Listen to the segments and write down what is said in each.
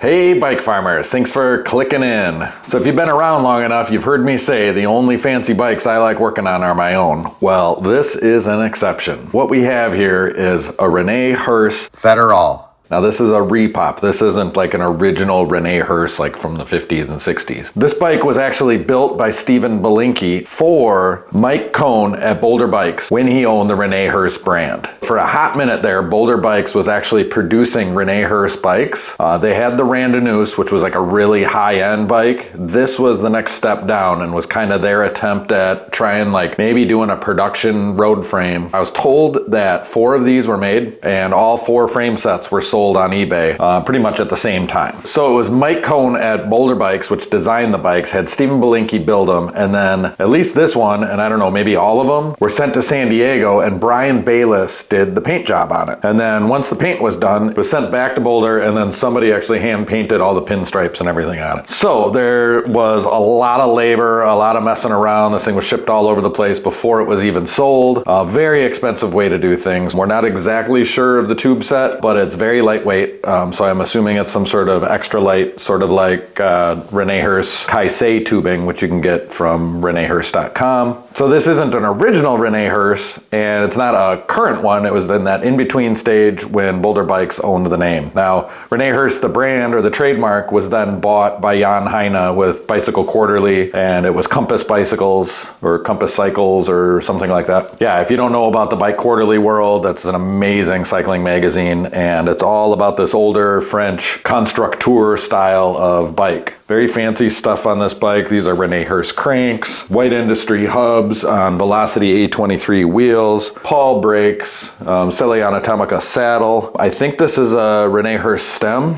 Hey bike farmers, thanks for clicking in. So if you've been around long enough, you've heard me say the only fancy bikes I like working on are my own. Well, this is an exception. What we have here is a René HERSE Federal. Now this is a repop. This isn't like an original René HERSE like from the 50s and 60s. This bike was actually built by Steve Bilenky for Mike Cohn at Boulder Bikes when he owned the René HERSE brand. For a hot minute there, Boulder Bikes was actually producing René HERSE bikes. They had the Randonneusse, which was like a really high-end bike. This was the next step down and was kind of their attempt at trying like maybe doing a production road frame. I was told that 4 of these were made and all 4 frame sets were sold on eBay pretty much at the same time. So it was Mike Cohn at Boulder Bikes, which designed the bikes, had Steven Bilenky build them, and then at least this one, and I don't know, maybe all of them, were sent to San Diego, and Brian Bayless did the paint job on it. And then once the paint was done, it was sent back to Boulder, and then somebody actually hand painted all the pinstripes and everything on it. So there was a lot of labor, a lot of messing around. This thing was shipped all over the place before it was even sold. A very expensive way to do things. We're not exactly sure of the tube set, but it's very lightweight, so I'm assuming it's some sort of Extralight, sort of like René HERSE Kaisei tubing, which you can get from reneherse.com. So this isn't an original René HERSE, and it's not a current one. It was in that in-between stage when Boulder Bikes owned the name. Now, René HERSE, the brand or the trademark, was then bought by Jan Heine with Bicycle Quarterly, and it was Compass Bicycles or Compass Cycles or something like that. Yeah, if you don't know about the Bike Quarterly world, that's an amazing cycling magazine, and it's all about this older French constructeur style of bike. Very fancy stuff on this bike. These are René HERSE cranks, White Industry hubs on Velocity A23 wheels, Paul brakes, Selle Anatomica saddle. I think this is a René HERSE stem,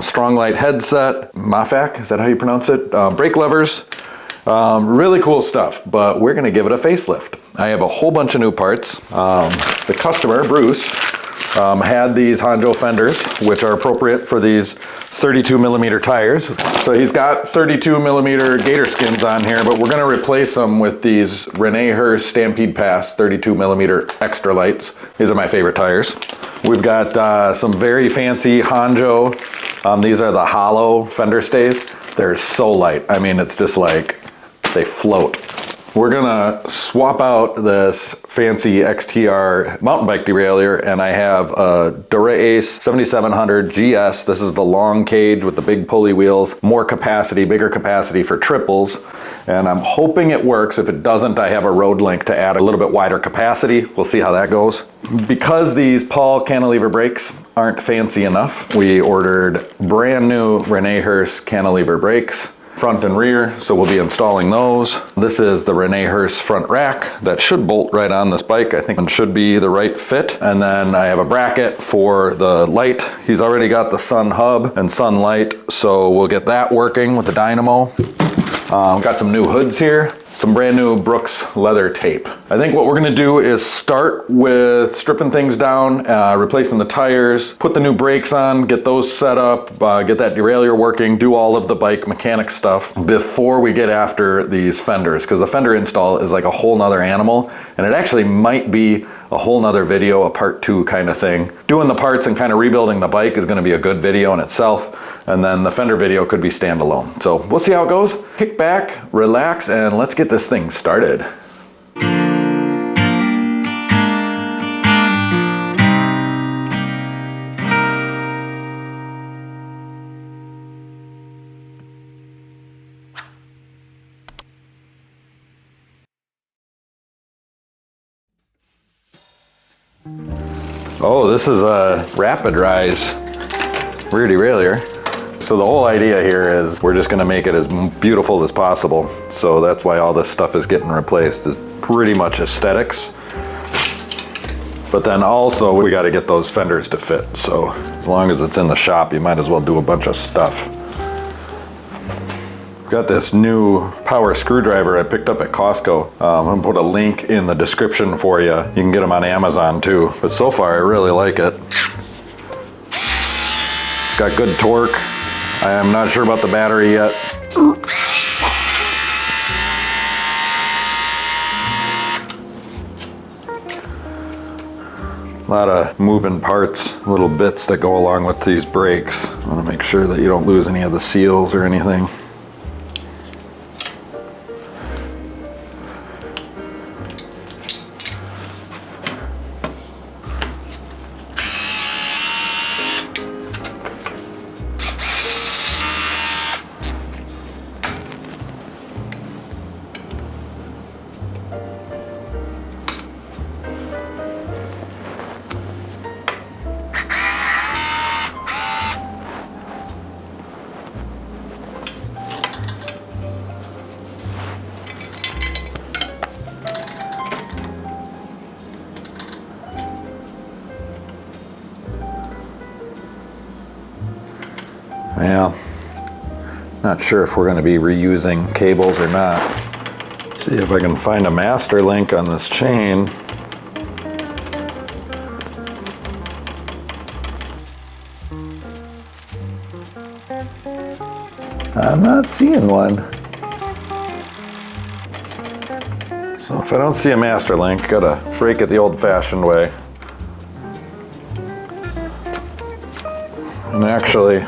strong light headset, Mafak, is that how you pronounce it? Brake levers. Really cool stuff, but we're gonna give it a facelift. I have a whole bunch of new parts. The customer, Bruce, had these Honjo fenders, which are appropriate for these 32 millimeter tires. So he's got 32 millimeter gator skins on here, but we're gonna replace them with these René HERSE Stampede Pass 32 millimeter Extralights. These are my favorite tires. We've got some very fancy Honjo. These are the hollow fender stays. They're so light. I mean, it's just like, they float. We're gonna swap out this fancy XTR mountain bike derailleur, and I have a Dura Ace 7700 GS. This is the long cage with the big pulley wheels, more capacity, bigger capacity for triples, and I'm hoping it works. If it doesn't, I have a road link to add a little bit wider capacity. We'll see how that goes. Because these Paul cantilever brakes aren't fancy enough, we ordered brand new René HERSE cantilever brakes, front and rear, so we'll be installing those. This is the René HERSE front rack that should bolt right on this bike. I think it should be the right fit. And then I have a bracket for the light. He's already got the sun hub and sun light, so we'll get that working with the dynamo. Got some new hoods here. Some brand new Brooks leather tape. I think what we're gonna do is start with stripping things down, replacing the tires, put the new brakes on, get those set up, get that derailleur working, do all of the bike mechanic stuff before we get after these fenders, because the fender install is like a whole nother animal, and it actually might be a whole nother video, a part 2 kind of thing. Doing the parts and kind of rebuilding the bike is gonna be a good video in itself, and then the fender video could be standalone. So we'll see how it goes. Kick back, relax, and let's get this thing started. Oh, this is a rapid rise rear derailleur. So the whole idea here is we're just gonna make it as beautiful as possible. So that's why all this stuff is getting replaced, is pretty much aesthetics. But then also we gotta get those fenders to fit. So as long as it's in the shop, you might as well do a bunch of stuff. Got this new power screwdriver I picked up at Costco. I'm gonna put a link in the description for you. You can get them on Amazon too. But so far I really like it. Got good torque. I am not sure about the battery yet. A lot of moving parts, little bits that go along with these brakes. I want to make sure that you don't lose any of the seals or anything. Yeah, not sure if we're going to be reusing cables or not. See if I can find a master link on this chain. I'm not seeing one. So if I don't see a master link, gotta break it the old-fashioned way. And actually,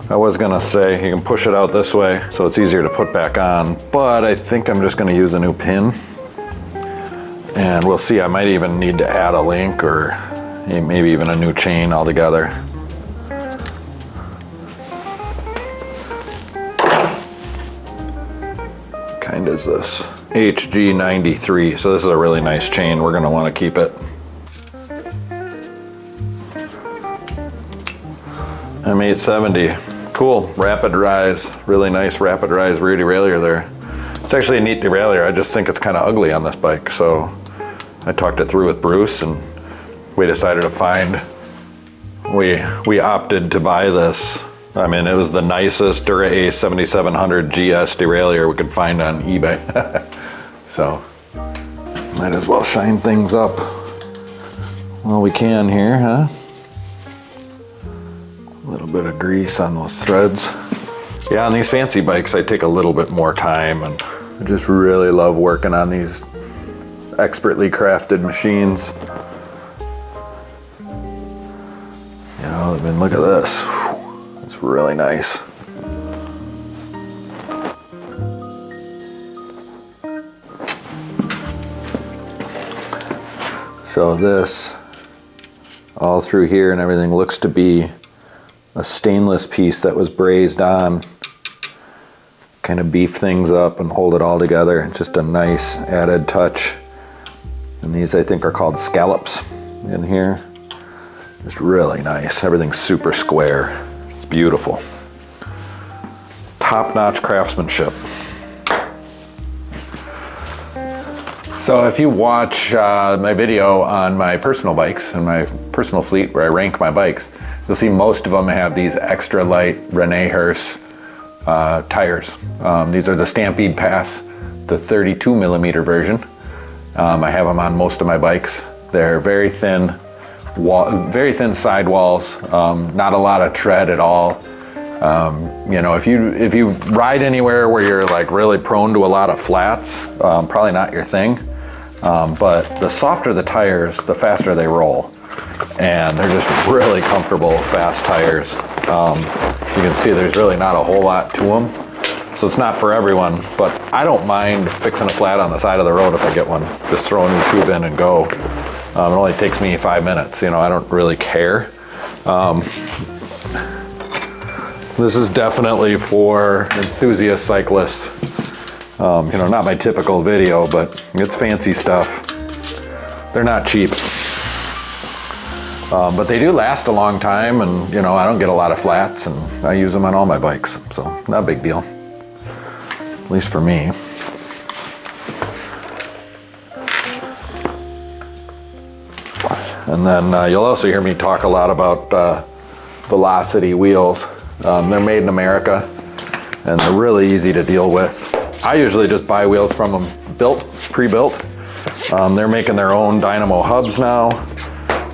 I was gonna say you can push it out this way so it's easier to put back on, but I think I'm just gonna use a new pin. And we'll see, I might even need to add a link or maybe even a new chain altogether. What kind is this? HG93, so this is a really nice chain. We're gonna wanna keep it. M870. Cool, rapid rise, really nice rapid rise rear derailleur there. It's actually a neat derailleur. I just think it's kind of ugly on this bike, so I talked it through with Bruce and we decided to find, we opted to buy this. I mean, it was the nicest Dura Ace 7700 GS derailleur we could find on eBay. So, might as well shine things up while we can here, huh? A little bit of grease on those threads. Yeah, on these fancy bikes, I take a little bit more time, and I just really love working on these expertly crafted machines. You know, I mean, look at this. It's really nice. So this, all through here and everything, looks to be a stainless piece that was brazed on. Kind of beef things up and hold it all together. Just a nice added touch. And these I think are called scallops in here. Just really nice. Everything's super square. It's beautiful. Top-notch craftsmanship. So if you watch my video on my personal bikes and my personal fleet where I rank my bikes, you'll see most of them have these Extralight René HERSE tires. These are the Stampede Pass, the 32 millimeter version. I have them on most of my bikes. They're very thin sidewalls, not a lot of tread at all. You know, if you ride anywhere where you're like really prone to a lot of flats, probably not your thing. But the softer the tires, the faster they roll. And they're just really comfortable, fast tires. You can see there's really not a whole lot to them. So it's not for everyone, but I don't mind fixing a flat on the side of the road if I get one. Just throw a new tube in and go. It only takes me 5 minutes, you know, I don't really care. This is definitely for enthusiast cyclists. You know, not my typical video, but it's fancy stuff. They're not cheap. But they do last a long time, and you know, I don't get a lot of flats, and I use them on all my bikes, so not a big deal. At least for me. And then you'll also hear me talk a lot about Velocity wheels. They're made in America, and they're really easy to deal with. I usually just buy wheels from them pre-built. They're making their own dynamo hubs now.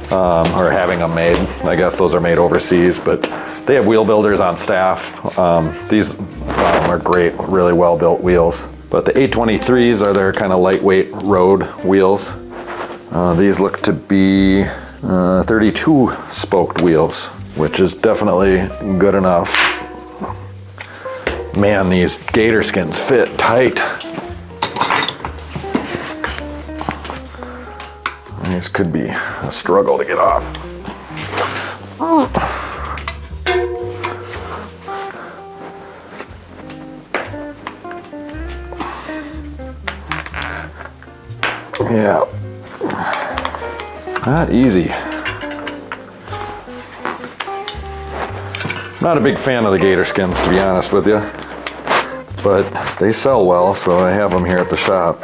Or having them made. I guess those are made overseas, but they have wheel builders on staff. These are great, really well built wheels. But the 823s are their kind of lightweight road wheels. These look to be 32 spoked wheels. which is definitely good enough. Man, these gator skins fit tight. These could be a struggle to get off. Yeah, not easy. Not a big fan of the gator skins, to be honest with you, but they sell well, so I have them here at the shop.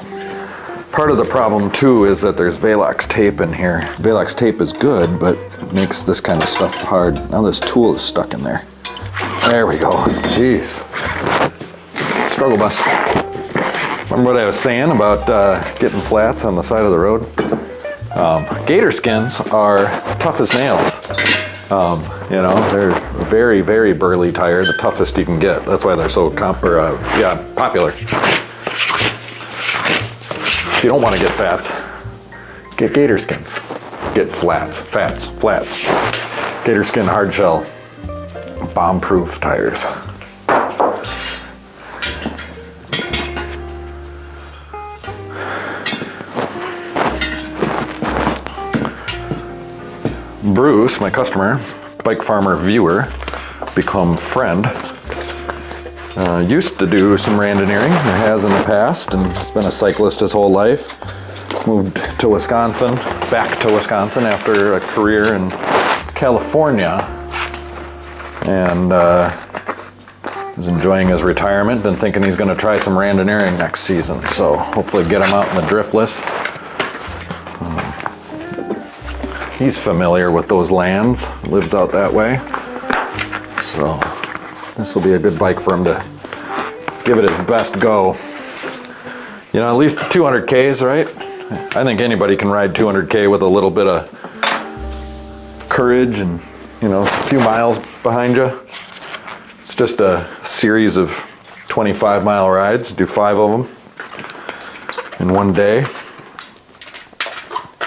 Part of the problem too is that there's Velox tape in here. Velox tape is good, but it makes this kind of stuff hard. Now this tool is stuck in there. There we go. Jeez. Struggle bus. Remember what I was saying about getting flats on the side of the road? Gator skins are tough as nails. You know, they're very, very burly tire, the toughest you can get. That's why they're so popular. If you don't want to get fats, get gator skins. Get flats. Gator skin hard shell, bomb-proof tires. Bruce, my customer, BikeFarmer viewer, become friend. Used to do some randoneering, or has in the past, and has been a cyclist his whole life. Moved to Wisconsin, back to Wisconsin after a career in California, and is enjoying his retirement and thinking he's going to try some randoneering next season. So hopefully get him out in the driftless. He's familiar with those lands, lives out that way. So this will be a good bike for him to give it his best go. You know, at least 200Ks, right? I think anybody can ride 200K with a little bit of courage and, you know, a few miles behind you. It's just a series of 25-mile rides, do 5 of them in one day.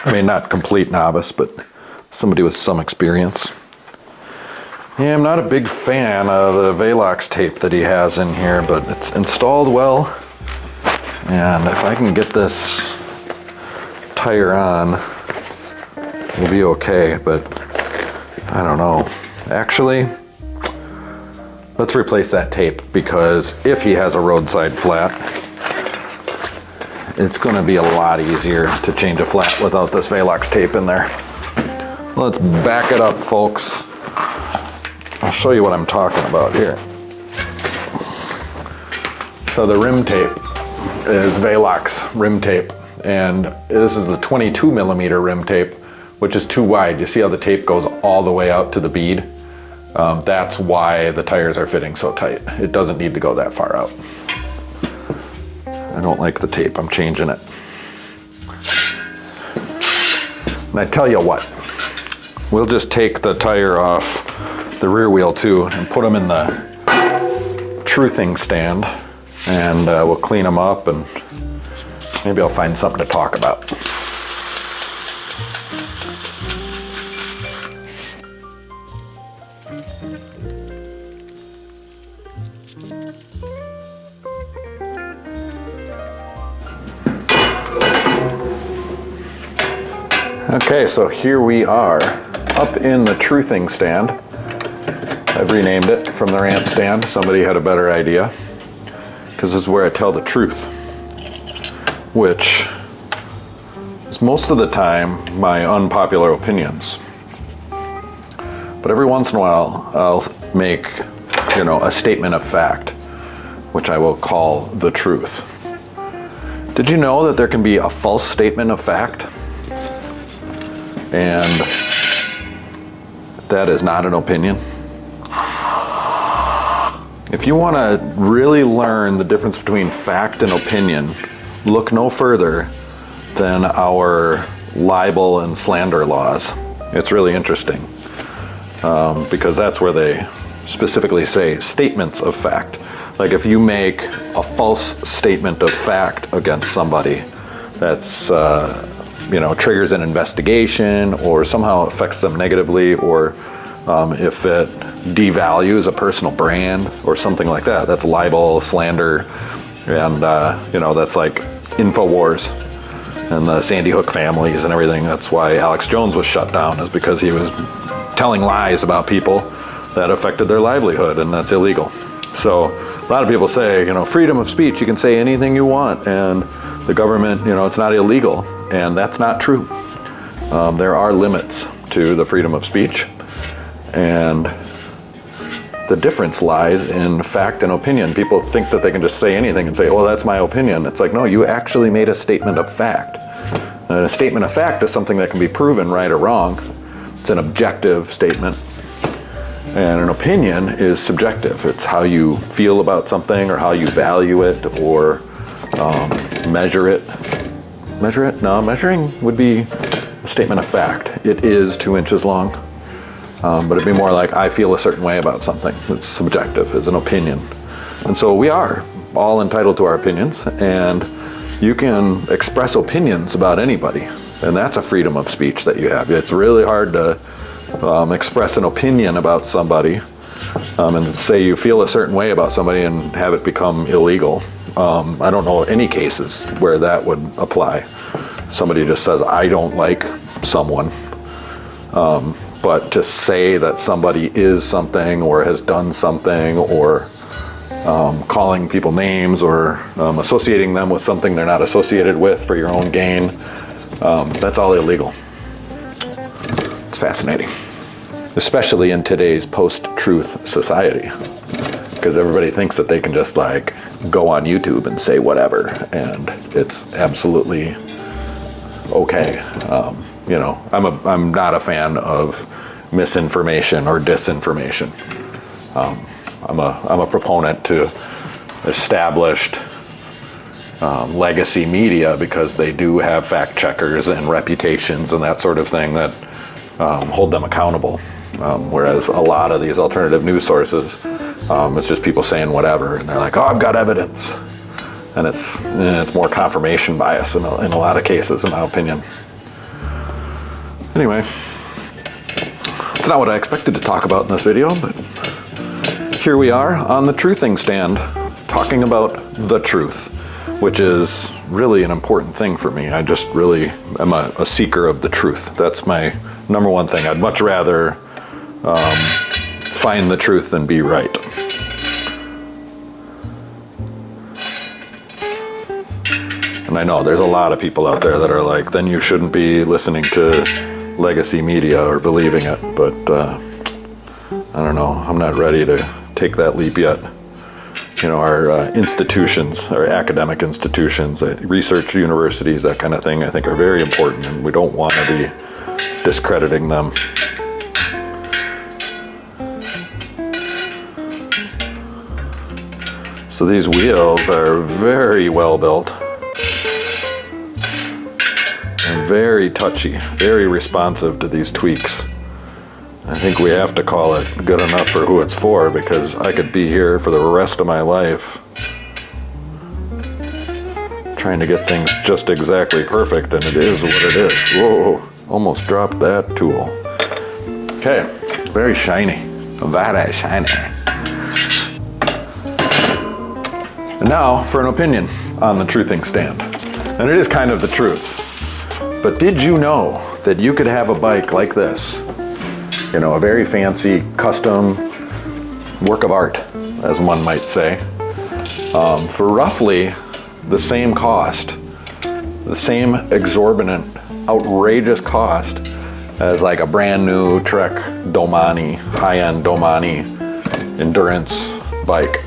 I mean, not complete novice, but somebody with some experience. Yeah, I'm not a big fan of the Velox tape that he has in here, but it's installed well. And if I can get this tire on, we'll be okay, but I don't know. Actually, let's replace that tape, because if he has a roadside flat, it's going to be a lot easier to change a flat without this Velox tape in there. Let's back it up, folks. I'll show you what I'm talking about here. So the rim tape is Velox rim tape, and this is the 22 millimeter rim tape, which is too wide. You see how the tape goes all the way out to the bead? That's why the tires are fitting so tight. It doesn't need to go that far out. I don't like the tape, I'm changing it. And I tell you what, we'll just take the tire off the rear wheel too and put them in the truthing stand, and we'll clean them up, and maybe I'll find something to talk about. Okay, so here we are up in the truthing stand. I've renamed it from the rant stand. Somebody had a better idea, because this is where I tell the truth, which is most of the time my unpopular opinions. But every once in a while I'll make, you know, a statement of fact, which I will call the truth. Did you know that there can be a false statement of fact? And that is not an opinion. If you want to really learn the difference between fact and opinion, look no further than our libel and slander laws. It's really interesting, because that's where they specifically say statements of fact. Like if you make a false statement of fact against somebody, that's you know, triggers an investigation or somehow affects them negatively, or If it devalues a personal brand or something like that, that's libel, slander, and you know, that's like InfoWars and the Sandy Hook families and everything. That's why Alex Jones was shut down, is because he was telling lies about people that affected their livelihood, and that's illegal. So a lot of people say, you know, freedom of speech, you can say anything you want, and the government, you know, it's not illegal, and that's not true. There are limits to the freedom of speech, and the difference lies in fact and opinion. People think that they can just say anything and say, well, that's my opinion. It's like, no, you actually made a statement of fact. And a statement of fact is something that can be proven right or wrong. It's an objective statement. And an opinion is subjective. It's how you feel about something, or how you value it, or measure it. Measure it? No, measuring would be a statement of fact. It is 2 inches long. But it'd be more like, I feel a certain way about something. It's subjective, it's an opinion. And so we are all entitled to our opinions, and you can express opinions about anybody. And that's a freedom of speech that you have. It's really hard to express an opinion about somebody and say you feel a certain way about somebody and have it become illegal. I don't know any cases where that would apply. Somebody just says, I don't like someone. But to say that somebody is something or has done something, or calling people names, or associating them with something they're not associated with for your own gain, that's all illegal. It's fascinating, especially in today's post-truth society, because everybody thinks that they can just like go on YouTube and say whatever, and it's absolutely okay. You know, I'm not a fan of misinformation or disinformation. I'm a proponent to established legacy media, because they do have fact checkers and reputations and that sort of thing that hold them accountable. Whereas a lot of these alternative news sources, it's just people saying whatever, and they're like, oh, I've got evidence. And it's more confirmation bias in a lot of cases, in my opinion. Anyway, it's not what I expected to talk about in this video, but here we are on the truthing stand, talking about the truth, which is really an important thing for me. I just really am a seeker of the truth. That's my number one thing. I'd much rather find the truth than be right. And I know there's a lot of people out there that are like, then you shouldn't be listening to legacy media or believing it, but I don't know, I'm not ready to take that leap yet. You know, our institutions, our academic institutions, research universities, that kind of thing, I think are very important, and we don't want to be discrediting them. So these wheels are very well built. Very touchy, very responsive to these tweaks. I think we have to call it good enough for who it's for, because I could be here for the rest of my life trying to get things just exactly perfect, and it is what it is. Whoa, almost dropped that tool. Okay, very shiny, very shiny. And now for an opinion on the truthing stand. And it is kind of the truth. But did you know that you could have a bike like this? You know, a very fancy, custom work of art, as one might say, for roughly the same cost, the same exorbitant, outrageous cost as like a brand new Trek Domani, high-end Domani endurance bike.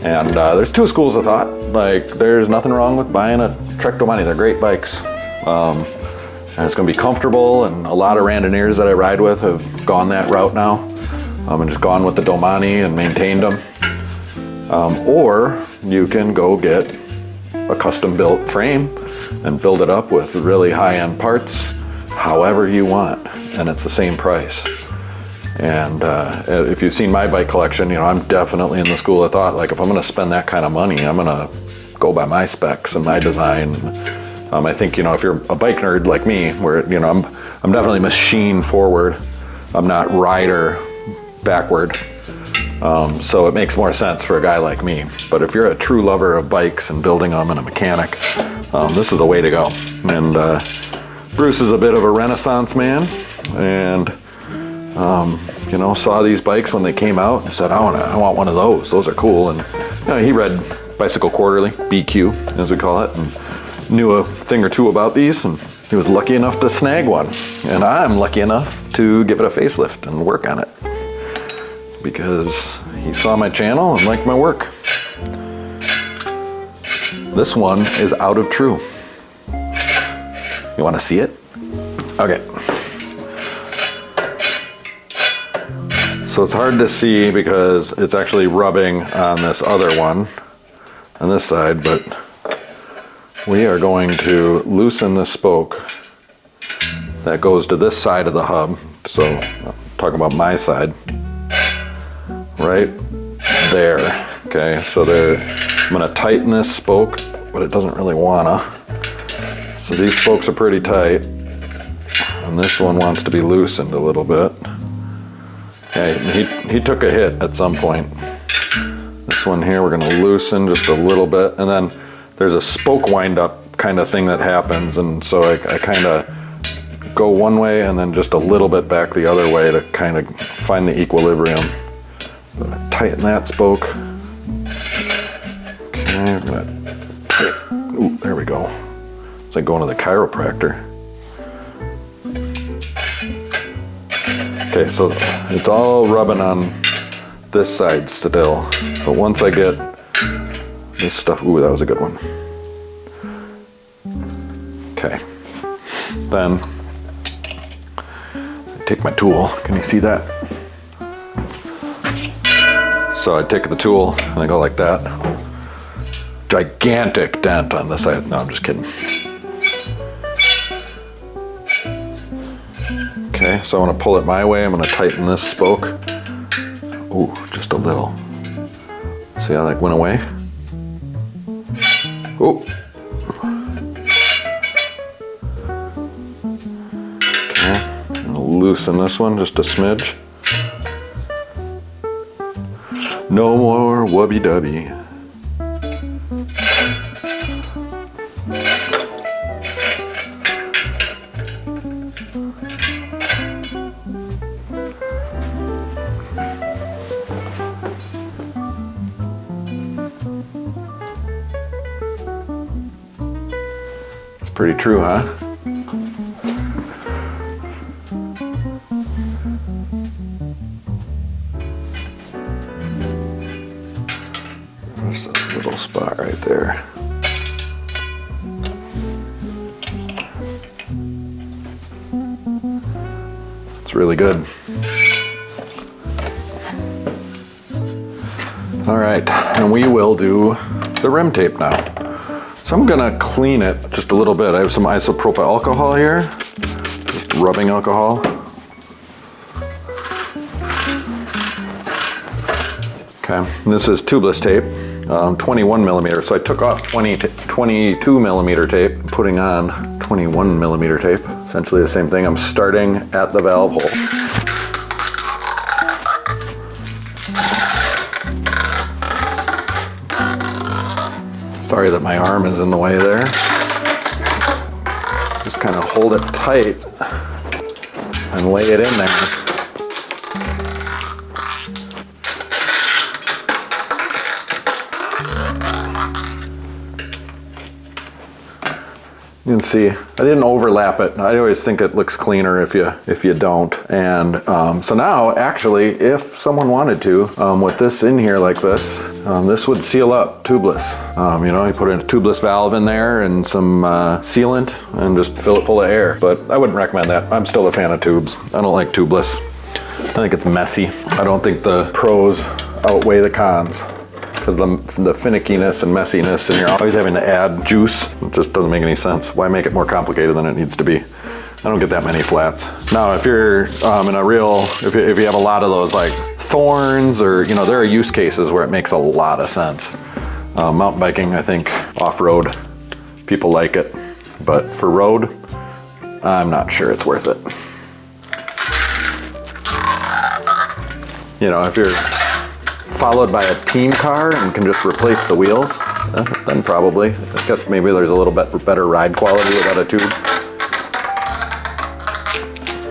And there's two schools of thought. Like, there's nothing wrong with buying a Trek Domani. They're great bikes. And it's going to be comfortable, and a lot of Randoneers that I ride with have gone that route now, and just gone with the Domani and maintained them. Or you can go get a custom built frame and build it up with really high-end parts however you want, and it's the same price. And if you've seen my bike collection, you know, I'm definitely in the school of thought, like if I'm going to spend that kind of money, I'm going to go by my specs and my design. I think, you know, if you're a bike nerd like me, where, you know, I'm definitely machine forward. I'm not rider backward. So it makes more sense for a guy like me. But if you're a true lover of bikes and building them and a mechanic, this is the way to go. And Bruce is a bit of a Renaissance man, and you know, saw these bikes when they came out and said, I want one of those. Those are cool. And you know, he read Bicycle Quarterly, BQ as we call it, and knew a thing or two about these, and he was lucky enough to snag one. And I'm lucky enough to give it a facelift and work on it, because he saw my channel and liked my work. This one is out of true. You want to see it? Okay. So it's hard to see because it's actually rubbing on this other one on this side, but we are going to loosen the spoke that goes to this side of the hub. So I'm talking about my side. Right there. Okay, so I'm gonna tighten this spoke, but it doesn't really wanna. So these spokes are pretty tight, and this one wants to be loosened a little bit. Okay, he took a hit at some point. This one here, we're gonna loosen just a little bit, and then there's a spoke wind up kind of thing that happens, and so I kind of go one way and then just a little bit back the other way to kind of find the equilibrium. Tighten that spoke. Okay, we're gonna tighten. Ooh, there we go. It's like going to the chiropractor. Okay, so it's all rubbing on this side still, but once I get this stuff, ooh, that was a good one. Okay, then I take my tool. Can you see that? So I take the tool and I go like that. Gigantic dent on this side. No, I'm just kidding. Okay, so I want to pull it my way. I'm going to tighten this spoke. Ooh, just a little. See how that went away? Ooh. Okay, I'm going to loosen this one just a smidge. No more wubby-dubby. It's pretty true, huh? There's this little spot right there. It's really good. All right, and we will do the rim tape now. So I'm gonna clean it just a little bit. I have some isopropyl alcohol here, just rubbing alcohol. Okay, and this is tubeless tape. 21 millimeter. So I took off 22 millimeter tape, putting on 21 millimeter tape. Essentially the same thing. I'm starting at the valve hole. Sorry that my arm is in the way there. Just kind of hold it tight and lay it in there. You can see, I didn't overlap it. I always think it looks cleaner if you don't. And so now, actually, if someone wanted to, with this in here like this, this would seal up tubeless. You know, you put a tubeless valve in there and some sealant and just fill it full of air. But I wouldn't recommend that. I'm still a fan of tubes. I don't like tubeless. I think it's messy. I don't think the pros outweigh the cons. Because the finickiness and messiness, and you're always having to add juice. It just doesn't make any sense. Why make it more complicated than it needs to be? I don't get that many flats. Now, if you're in a real, if you have a lot of those like thorns, or you know, there are use cases where it makes a lot of sense. Mountain biking, I think, off-road, people like it, but for road, I'm not sure it's worth it. You know, if you're followed by a team car and can just replace the wheels, then probably. I guess maybe there's a little bit better ride quality without a tube.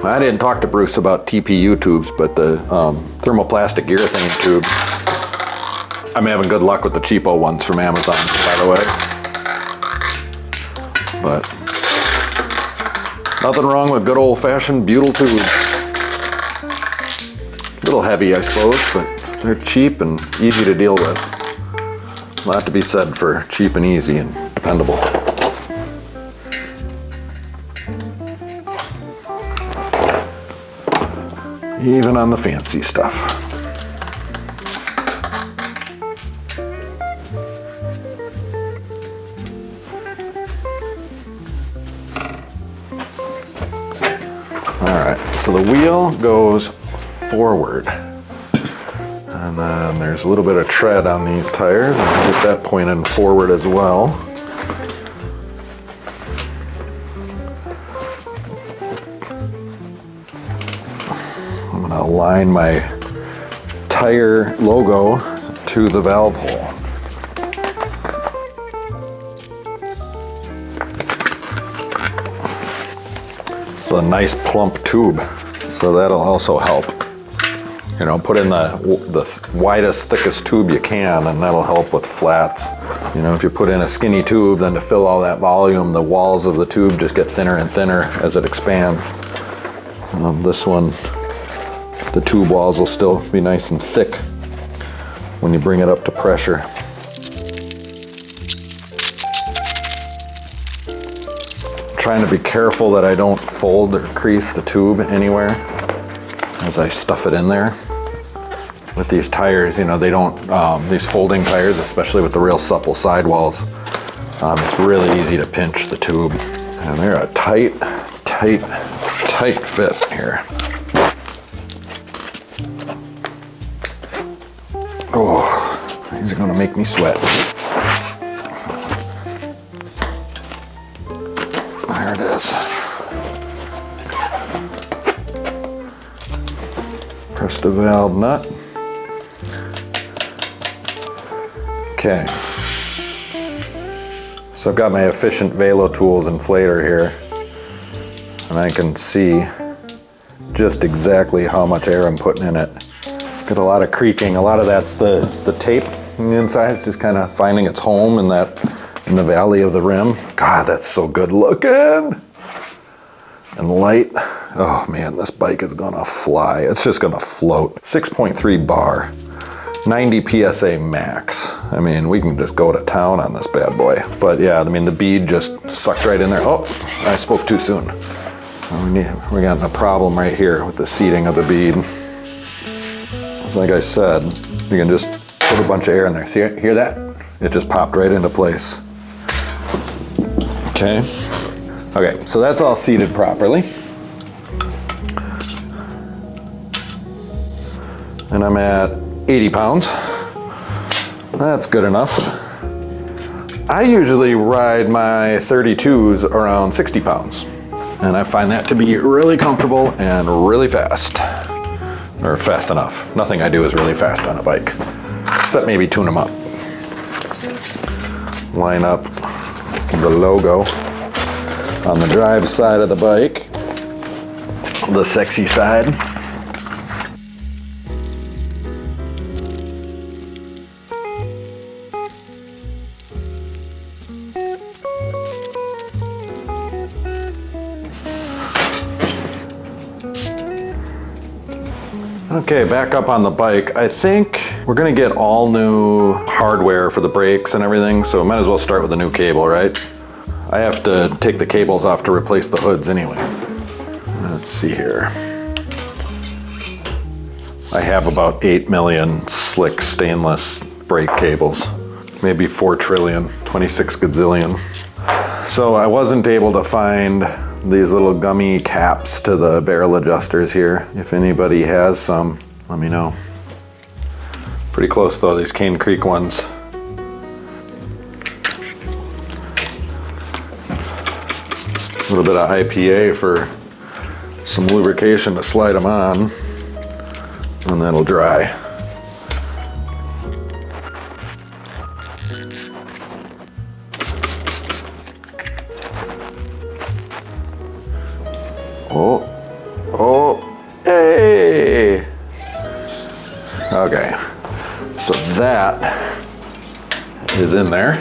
I didn't talk to Bruce about TPU tubes, but the thermoplastic urethane tube, I'm having good luck with the cheapo ones from Amazon, by the way. But nothing wrong with good old-fashioned butyl tube. A little heavy, I suppose, but they're cheap and easy to deal with. A lot to be said for cheap and easy and dependable. Even on the fancy stuff. Alright, so the wheel goes forward. And then there's a little bit of tread on these tires, and I'll get that pointed forward as well. I'm going to align my tire logo to the valve hole. It's a nice plump tube, so that'll also help. You know, put in the widest, thickest tube you can, and that'll help with flats. You know, if you put in a skinny tube, then to fill all that volume, the walls of the tube just get thinner and thinner as it expands. This one, the tube walls will still be nice and thick when you bring it up to pressure. I'm trying to be careful that I don't fold or crease the tube anywhere as I stuff it in there. With these tires, you know, they don't, these folding tires, especially with the real supple sidewalls, it's really easy to pinch the tube. And they're a tight fit here. Oh, these are gonna make me sweat. There it is. Press the valve nut. Okay. So I've got my efficient Velo Tools inflator here, and I can see just exactly how much air I'm putting in it. Got a lot of creaking. A lot of that's the tape on the inside. It's just kind of finding its home in the valley of the rim. God, that's so good looking and light. Oh man, this bike is gonna fly. It's just gonna float. 6.3 bar, 90 PSA max. I mean, we can just go to town on this bad boy. But yeah, I mean, the bead just sucked right in there. Oh, I spoke too soon. We got a problem right here with the seating of the bead. It's like I said, you can just put a bunch of air in there. See, hear that? It just popped right into place. Okay. Okay, so that's all seated properly. And I'm at 80 pounds. That's good enough. I usually ride my 32s around 60 pounds. And I find that to be really comfortable and really fast. Or fast enough. Nothing I do is really fast on a bike, except maybe tune them up. Line up the logo on the drive side of the bike, the sexy side. Okay, back up on the bike. I think we're gonna get all new hardware for the brakes and everything, so might as well start with a new cable, right? I have to take the cables off to replace the hoods anyway. Let's see here. I have about 8 million slick stainless brake cables. Maybe 4 trillion, 26 gazillion. So I wasn't able to find these little gummy caps to the barrel adjusters here. If anybody has some, let me know. Pretty close though, these Cane Creek ones. A little bit of IPA for some lubrication to slide them on. and that'll dry. Oh, oh, hey! Okay, so that is in there.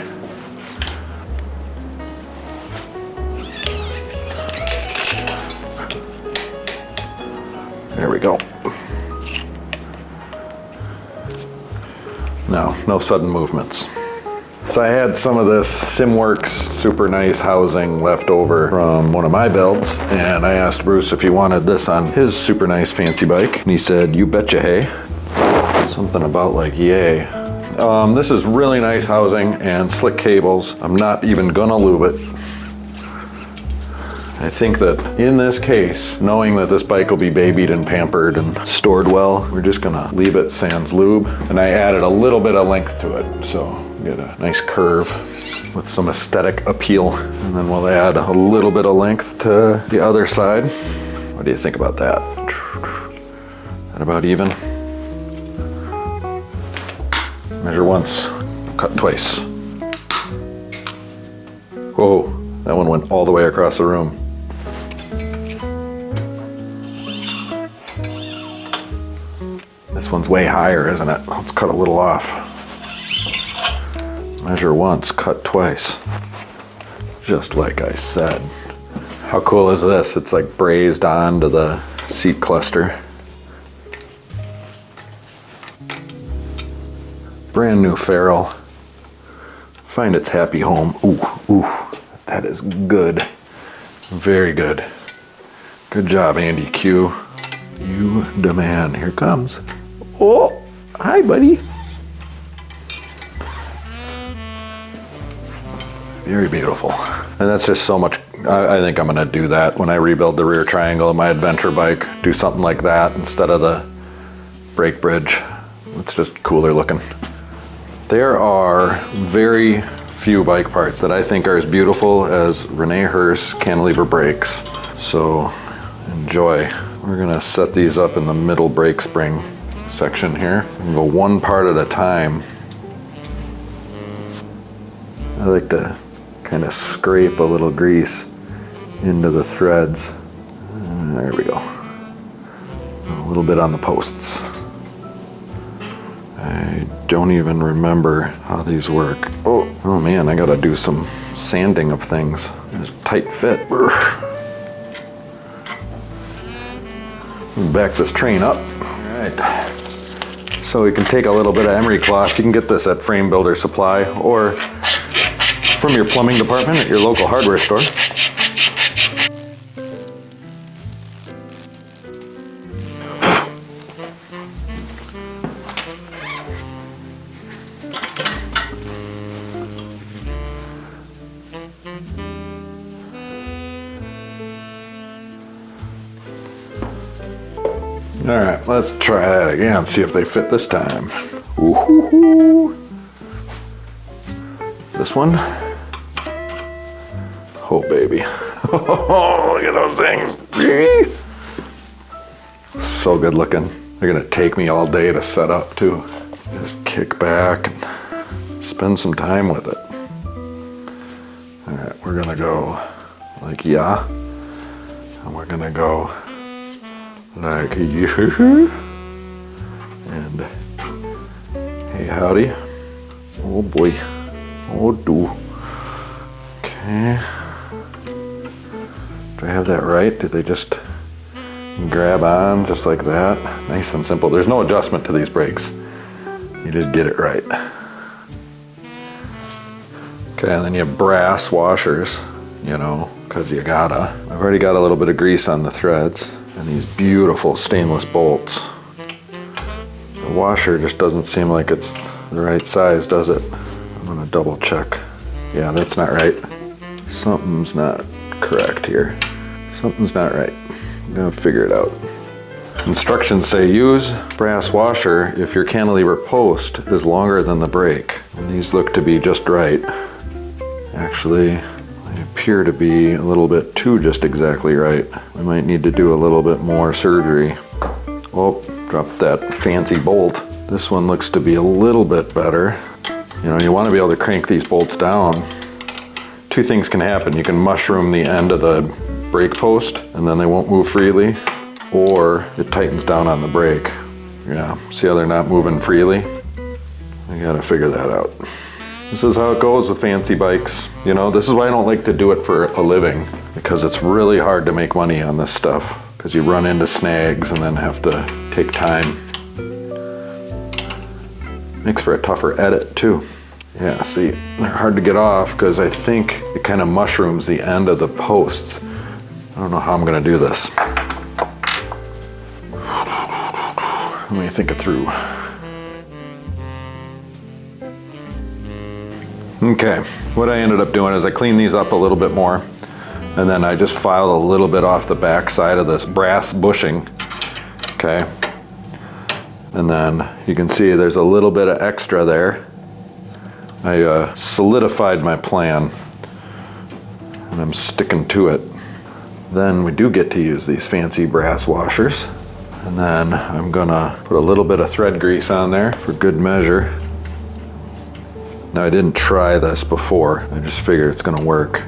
There we go. No sudden movements. So I had some of this SimWorks super nice housing left over from one of my builds, and I asked Bruce if he wanted this on his super nice fancy bike, and he said, "You betcha, hey." Something about like, yay. This is really nice housing and slick cables. I'm not even gonna lube it. I think that in this case, knowing that this bike will be babied and pampered and stored well, we're just gonna leave it sans lube. And I added a little bit of length to it, so get a nice curve with some aesthetic appeal. And then we'll add a little bit of length to the other side. What do you think about that? That about even? Measure once, cut twice. Whoa, that one went all the way across the room. This one's way higher, isn't it? Let's cut a little off. Measure once, cut twice. Just like I said. How cool is this? It's like brazed onto the seat cluster. Brand new ferrule. Find its happy home. Ooh, ooh, that is good. Very good. Good job, Andy Q. You the man. Here comes. Oh, hi, buddy. Very beautiful. And that's just so much. I think I'm gonna do that when I rebuild the rear triangle of my adventure bike. Do something like that instead of the brake bridge. It's just cooler looking. There are very few bike parts that I think are as beautiful as René HERSE cantilever brakes. So enjoy. We're gonna set these up in the middle brake spring section here and go one part at a time. I like to kind of scrape a little grease into the threads. There we go. A little bit on the posts. I don't even remember how these work. Oh man, I gotta do some sanding of things. It's a tight fit. Back this train up. All right. So we can take a little bit of emery cloth. You can get this at Frame Builder Supply or from your plumbing department at your local hardware store. All right, let's try that again, see if they fit this time. Ooh-hoo-hoo. This one? Oh, baby. Oh, look at those things. So good looking. They're gonna take me all day to set up too. Just kick back and spend some time with it. All right, we're gonna go like yeah, and we're gonna go like you, and hey howdy. Oh boy, oh do. Okay, do I have that right? Did they just grab on just like that? Nice and simple. There's no adjustment to these brakes. You just get it right. Okay, and then you have brass washers, you know, because you gotta. I've already got a little bit of grease on the threads. And these beautiful stainless bolts. The washer just doesn't seem like it's the right size, does it? I'm gonna double check. Yeah, that's not right. Something's not correct here. Something's not right. I'm gonna figure it out. Instructions say use brass washer if your cantilever post is longer than the brake. And these look to be just right. Actually, they appear to be a little bit too just exactly right. We might need to do a little bit more surgery. Oh, dropped that fancy bolt. This one looks to be a little bit better. You know, you want to be able to crank these bolts down. Two things can happen. You can mushroom the end of the brake post and then they won't move freely, or it tightens down on the brake. Yeah, see how they're not moving freely? I gotta figure that out. This is how it goes with fancy bikes. You know, this is why I don't like to do it for a living, because it's really hard to make money on this stuff, because you run into snags and then have to take time. Makes for a tougher edit too. Yeah, see, they're hard to get off because I think it kind of mushrooms the end of the posts. I don't know how I'm gonna do this. Let me think it through. Okay, what I ended up doing is I cleaned these up a little bit more, and then I just filed a little bit off the back side of this brass bushing, okay? And then you can see there's a little bit of extra there. I solidified my plan, and I'm sticking to it. Then we do get to use these fancy brass washers. And then I'm gonna put a little bit of thread grease on there for good measure. Now I didn't try this before, I just figure it's gonna work.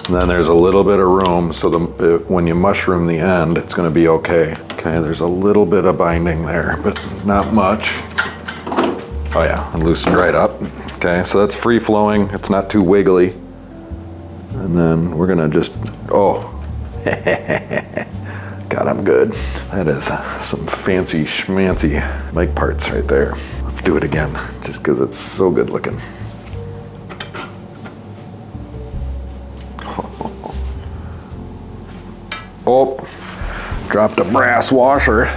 And then there's a little bit of room so when you mushroom the end, it's gonna be okay. Okay, there's a little bit of binding there, but not much. Oh yeah, and loosened right up. Okay, so that's free flowing, it's not too wiggly. And then we're gonna just, oh. God, I'm good. That is some fancy schmancy bike parts right there. Let's do it again, just because it's so good looking. Oh, dropped a brass washer.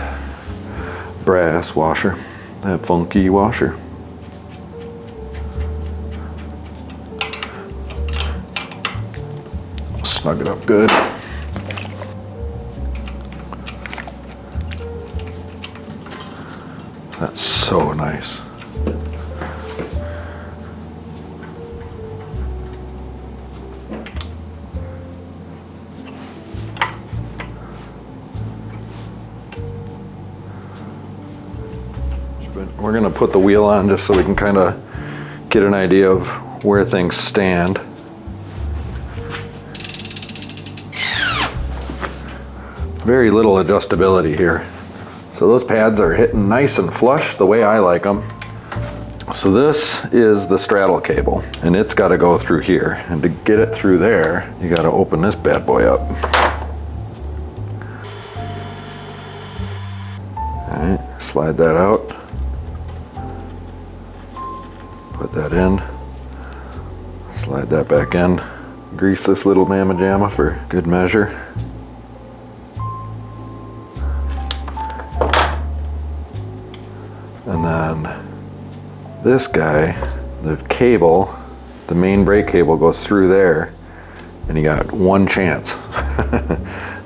Brass washer, that funky washer. Snug it up good. That's so nice. We're gonna put the wheel on just so we can kind of get an idea of where things stand. Very little adjustability here. So those pads are hitting nice and flush the way I like them. So this is the straddle cable, and it's got to go through here. And to get it through there, you got to open this bad boy up. All right, slide that out. Put that in. Slide that back in. Grease this little mamma jamma for good measure. And then this guy, the cable, the main brake cable goes through there, and you got one chance.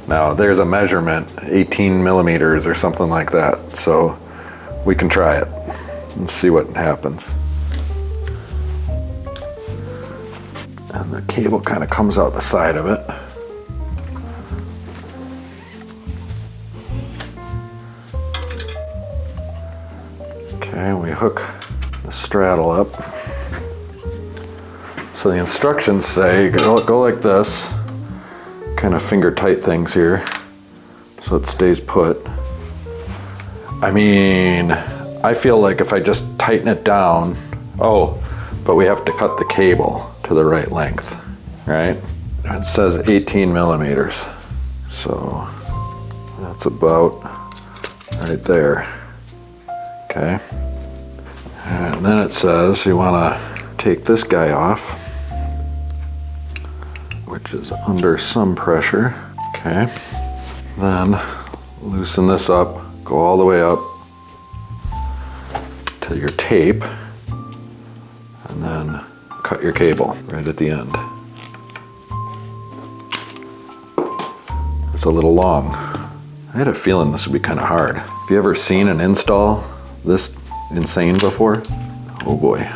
Now there's a measurement, 18 millimeters or something like that, so we can try it and see what happens. And the cable kind of comes out the side of it. Okay, we hook the straddle up. So the instructions say go like this, kind of finger tight things here so it stays put. I mean, I feel like if I just tighten it down, oh, but we have to cut the cable to the right length, right? It says 18 millimeters, so that's about right there. Okay, and then it says you want to take this guy off, which is under some pressure. Okay, then loosen this up, go all the way up to your tape, and then cut your cable right at the end. It's a little long. I had a feeling this would be kind of hard. Have you ever seen an install this insane before? Oh boy.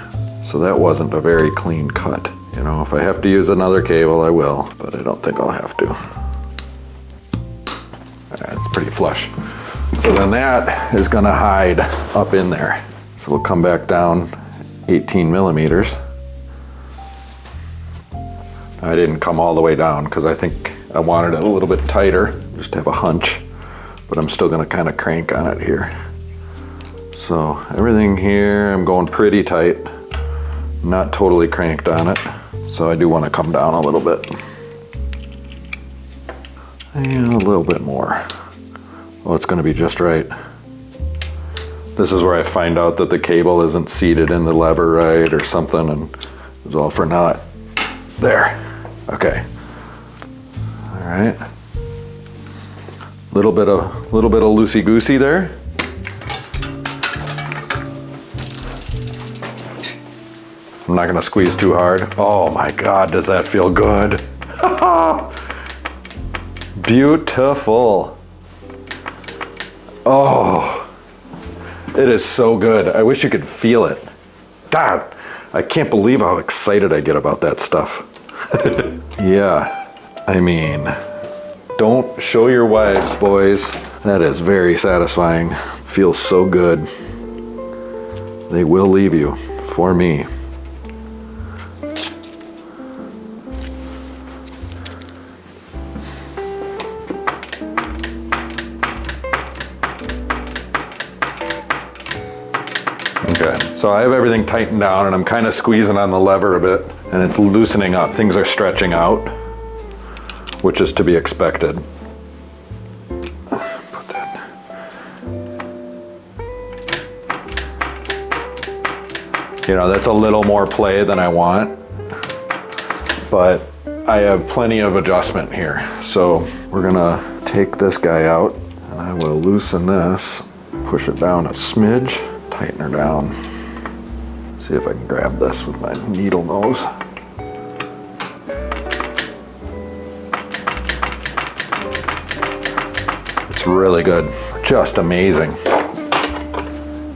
So that wasn't a very clean cut. You know, if I have to use another cable, I will, but I don't think I'll have to. It's pretty flush. So then that is gonna hide up in there. So we'll come back down 18 millimeters. I didn't come all the way down because I think I wanted it a little bit tighter, just to have a hunch, but I'm still gonna kind of crank on it here. So everything here, I'm going pretty tight, not totally cranked on it. So I do want to come down a little bit. And a little bit more. Well, it's gonna be just right. This is where I find out that the cable isn't seated in the lever right or something, and it's all for naught. There, okay. All right. Little bit of loosey-goosey there. I'm not gonna squeeze too hard. Oh my God, does that feel good? Beautiful. Oh, it is so good. I wish you could feel it. God, I can't believe how excited I get about that stuff. Yeah, I mean, don't show your wives, boys. That is very satisfying. Feels so good. They will leave you for me. Okay, so I have everything tightened down and I'm kind of squeezing on the lever a bit and it's loosening up. Things are stretching out, which is to be expected. Put that. You know, that's a little more play than I want, but I have plenty of adjustment here. So we're gonna take this guy out and I will loosen this, push it down a smidge. Tighten her down. See if I can grab this with my needle nose. It's really good, just amazing.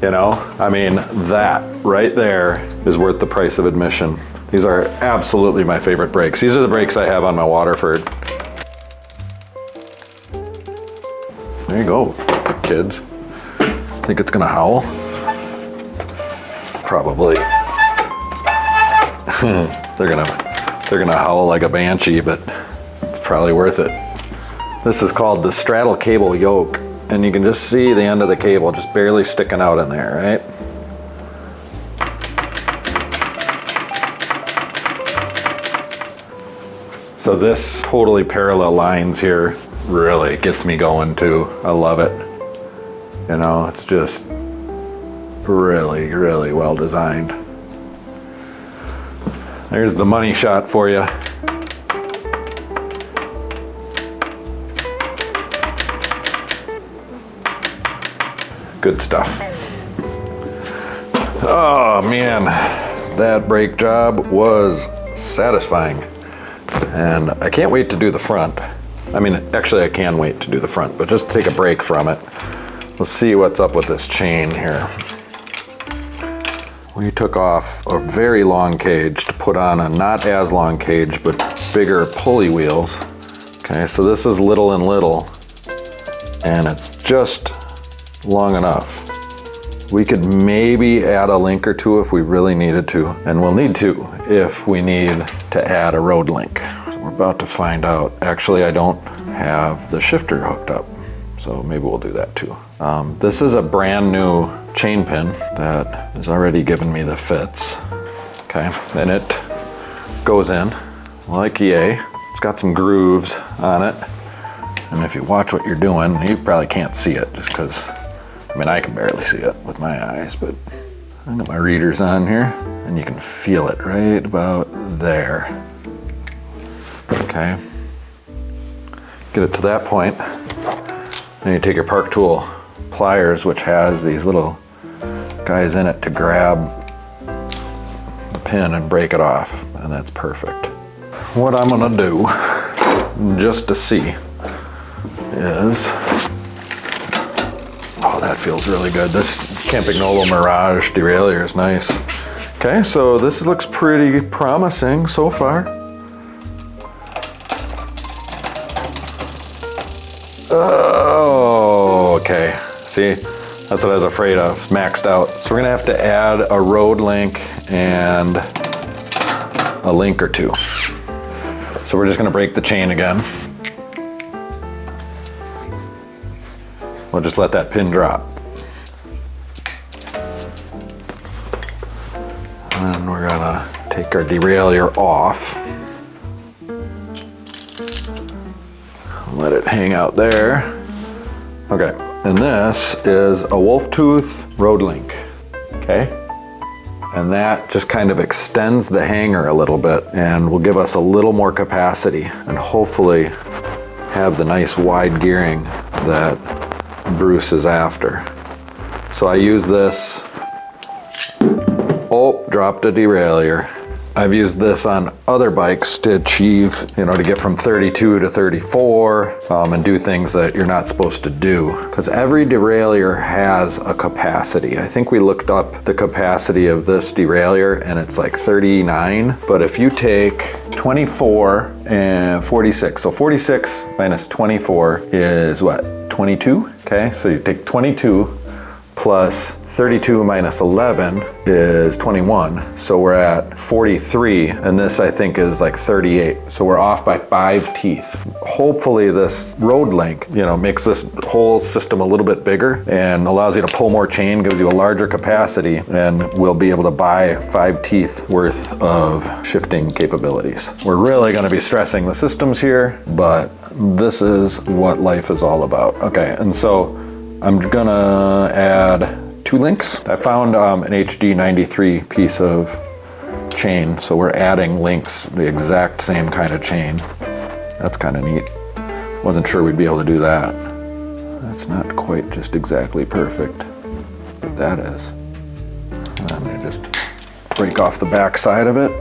You know, I mean, that right there is worth the price of admission. These are absolutely my favorite brakes. These are the brakes I have on my Waterford. There you go, kids. Think it's gonna howl? Probably. They're gonna howl like a banshee, but it's probably worth it. This is called the straddle cable yoke, and you can just see the end of the cable just barely sticking out in there, right? So this totally parallel lines here really gets me going too. I love it. You know, it's just really, really well designed. There's the money shot for you. Good stuff. Oh man, that brake job was satisfying. And I can't wait to do the front. I mean, actually I can wait to do the front, but just take a break from it. Let's see what's up with this chain here. We took off a very long cage to put on a not as long cage, but bigger pulley wheels. Okay, so this is little and little, and it's just long enough. We could maybe add a link or two if we really needed to, and we'll need to if we need to add a road link. We're about to find out. Actually, I don't have the shifter hooked up, so maybe we'll do that too. This is a brand new chain pin that has already given me the fits. Okay, and it goes in like yay. It's got some grooves on it, and if you watch what you're doing, you probably can't see it just because, I mean, I can barely see it with my eyes, but I got my readers on here and you can feel it right about there. Okay, get it to that point. Then you take your Park Tool pliers, which has these little guys in it to grab the pin and break it off, and that's perfect. What I'm gonna do, just to see, is, oh, that feels really good. This Campagnolo Mirage derailleur is nice. Okay, so this looks pretty promising so far. Oh, See, that's what I was afraid of, maxed out. So we're gonna have to add a road link and a link or two. So we're just gonna break the chain again. We'll just let that pin drop. And we're gonna take our derailleur off. Let it hang out there. Okay, and this is a wolf tooth road link, okay? And that just kind of extends the hanger a little bit and will give us a little more capacity and hopefully have the nice wide gearing that Bruce is after. So I use this, oh, dropped a derailleur. I've used this on other bikes to achieve, you know, to get from 32 to 34 and do things that you're not supposed to do. Because every derailleur has a capacity. I think we looked up the capacity of this derailleur and it's like 39. But if you take 24 and 46, so 46 minus 24 is what, 22? Okay, so you take 22 plus 32 minus 11 is 21. So we're at 43, and this I think is like 38. So we're off by 5 teeth. Hopefully this road link, you know, makes this whole system a little bit bigger and allows you to pull more chain, gives you a larger capacity, and we'll be able to buy 5 teeth worth of shifting capabilities. We're really gonna be stressing the systems here, but this is what life is all about. Okay, and so I'm gonna add 2 links. I found an HD93 piece of chain, so we're adding links, the exact same kind of chain. That's kind of neat. Wasn't sure we'd be able to do that. That's not quite just exactly perfect, but that is. I'm gonna just break off the back side of it.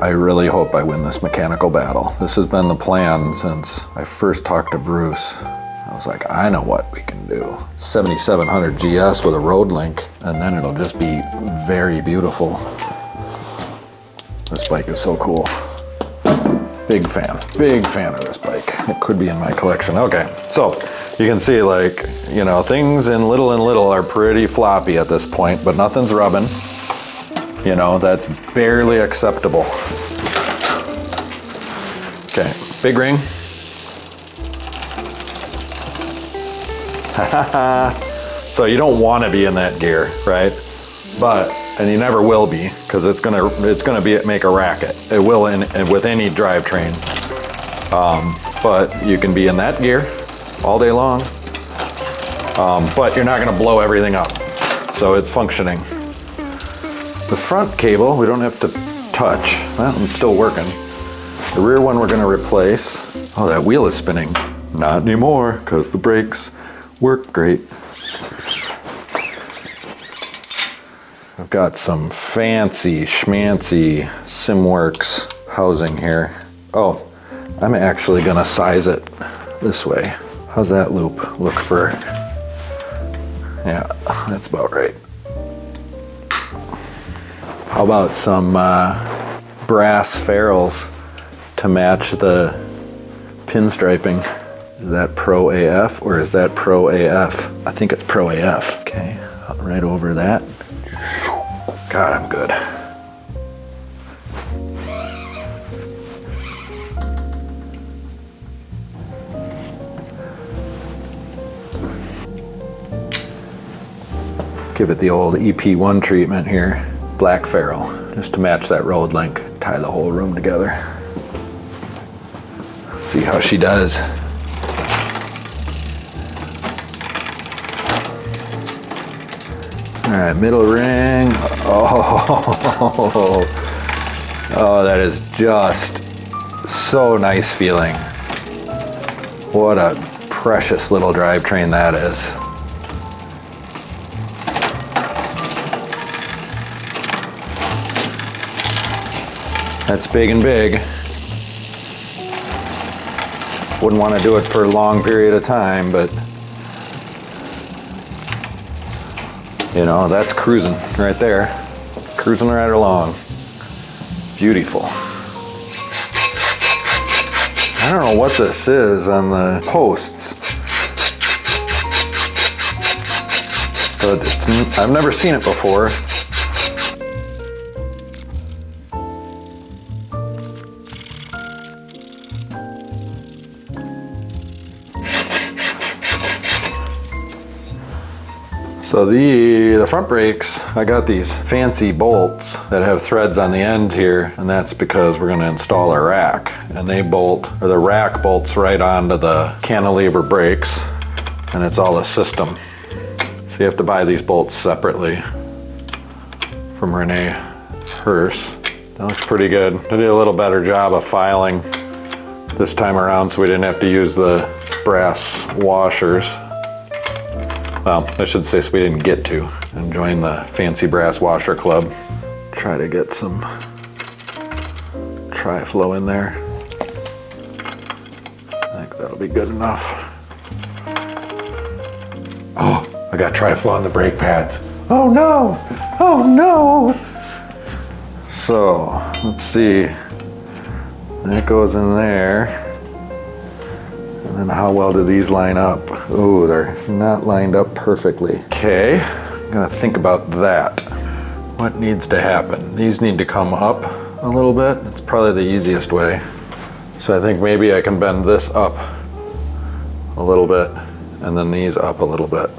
I really hope I win this mechanical battle. This has been the plan since I first talked to Bruce. I was like, I know what we can do. 7700 GS with a road link, and then it'll just be very beautiful. This bike is so cool. Big fan of this bike. It could be in my collection. Okay, so you can see, like, you know, things in little are pretty floppy at this point, but nothing's rubbing. You know, that's barely acceptable. Okay, big ring. So you don't want to be in that gear, right? But, and you never will be, because it's gonna make a racket. It will with any drivetrain. But you can be in that gear all day long. But you're not gonna blow everything up. So it's functioning. The front cable, we don't have to touch. That one's still working. The rear one we're gonna replace. Oh, that wheel is spinning. Not anymore, because the brakes work great. I've got some fancy schmancy SimWorks housing here. Oh, I'm actually gonna size it this way. How's that loop look for? Yeah, that's about right. How about some brass ferrules to match the pinstriping? Is that Pro AF or is that Pro AF? I think it's Pro AF. Okay, right over that. God, I'm good. Give it the old EP1 treatment here. Black ferrule, just to match that road link. Tie the whole room together. See how she does. All right, middle ring. Oh, that is just so nice feeling. What a precious little drivetrain that is. That's big and big. Wouldn't want to do it for a long period of time, but you know, that's cruising right there. Cruising right along. Beautiful. I don't know what this is on the posts, but I've never seen it before. So the front brakes, I got these fancy bolts that have threads on the end here, and that's because we're gonna install a rack. And they bolt, or the rack bolts right onto the cantilever brakes, and it's all a system. So you have to buy these bolts separately from René HERSE. That looks pretty good. They did a little better job of filing this time around, so we didn't have to use the brass washers. Well, I should say, so we didn't get to, and join the fancy brass washer club. Try to get some tri-flow in there. I think that'll be good enough. Oh, I got tri-flow on the brake pads. Oh no, oh no. So, let's see. That goes in there. And then how well do these line up? Oh, they're not lined up perfectly. Okay, I'm gonna think about that. What needs to happen? These need to come up a little bit. It's probably the easiest way. So I think maybe I can bend this up a little bit and then these up a little bit.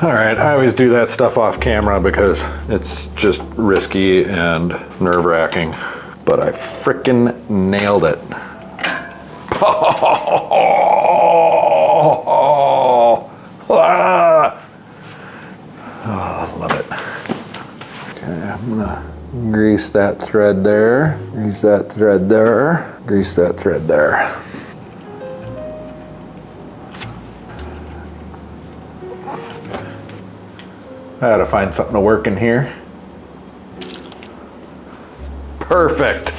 All right, I always do that stuff off camera because it's just risky and nerve-wracking, but I frickin' nailed it. Oh, love it. Okay, I'm gonna grease that thread there, grease that thread there, grease that thread there. I gotta find something to work in here. Perfect.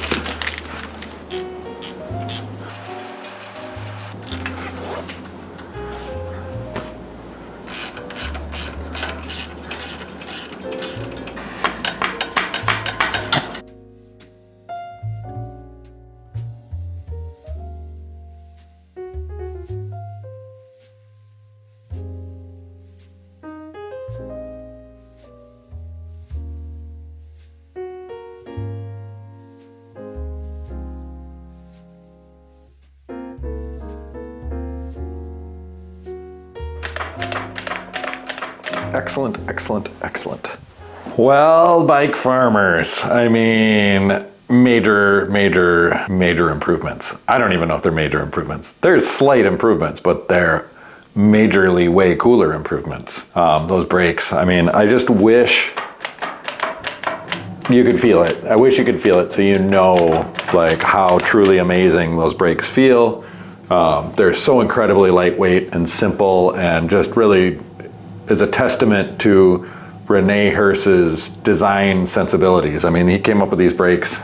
Excellent, excellent, excellent. Well, bike farmers, I mean, major improvements. I don't even know if they're major improvements. There's slight improvements, but they're majorly way cooler improvements. Those brakes, I mean, I just wish you could feel it. I wish you could feel it so you know like how truly amazing those brakes feel. They're so incredibly lightweight and simple, and just really is a testament to René HERSE's design sensibilities. I mean, he came up with these brakes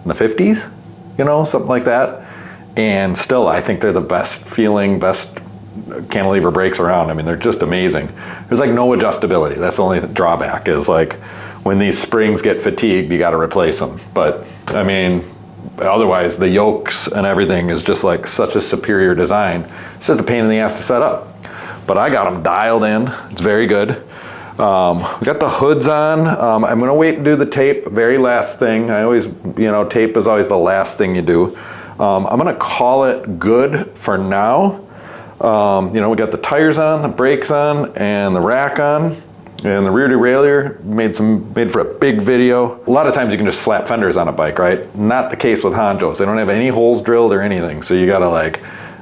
in the 50s, you know, something like that. And still, I think they're the best feeling, best cantilever brakes around. I mean, they're just amazing. There's like no adjustability. That's the only drawback, is like when these springs get fatigued, you got to replace them. But I mean, otherwise the yokes and everything is just like such a superior design. It's just a pain in the ass to set up. But I got them dialed in. It's very good. We got the hoods on. I'm gonna wait and do the tape, very last thing. I always, you know, tape is always the last thing you do. I'm gonna call it good for now. You know, we got the tires on, the brakes on, and the rack on, and the rear derailleur made for a big video. A lot of times you can just slap fenders on a bike, right? Not the case with Honjos. They don't have any holes drilled or anything, so you gotta like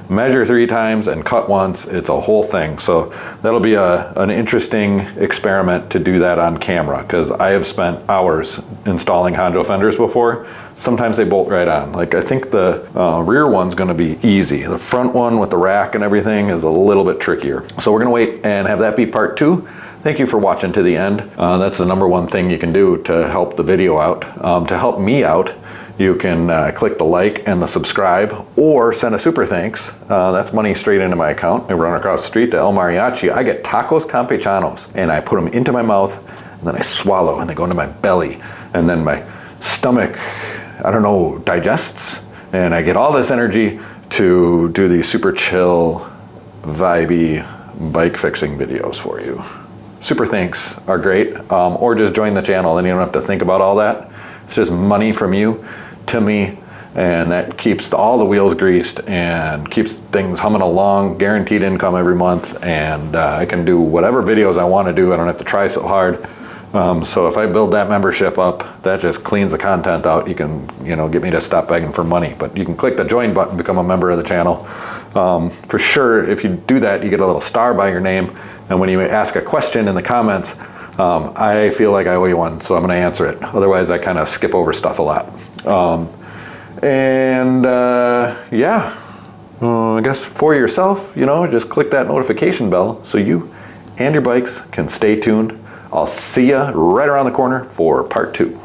measure 3 times and cut once. It's a whole thing. So that'll be an interesting experiment to do that on camera, because I have spent hours installing Honjo fenders before. Sometimes they bolt right on. Like, I think the rear one's gonna be easy. The front one with the rack and everything is a little bit trickier. So we're gonna wait and have that be part 2. Thank you for watching to the end. That's the #1 thing you can do to help the video out. To help me out, you can click the like and the subscribe, or send a super thanks. That's money straight into my account. I run across the street to El Mariachi. I get tacos campechanos, and I put them into my mouth, and then I swallow, and they go into my belly, and then my stomach, I don't know, digests, And I get all this energy to do these super chill, vibey bike fixing videos for you. Super thanks are great, or just join the channel and you don't have to think about all that. It's just money from you to me, and that keeps all the wheels greased and keeps things humming along, guaranteed income every month, and I can do whatever videos I want to do. I don't have to try so hard. So if I build that membership up, that just cleans the content out. You can, get me to stop begging for money, but you can click the join button, become a member of the channel. For sure, if you do that, you get a little star by your name, and when you ask a question in the comments, I feel like I owe you one, so I'm going to answer it. Otherwise, I kind of skip over stuff a lot. Yeah, I guess for yourself, just click that notification bell so you and your bikes can stay tuned. I'll see you right around the corner for part 2.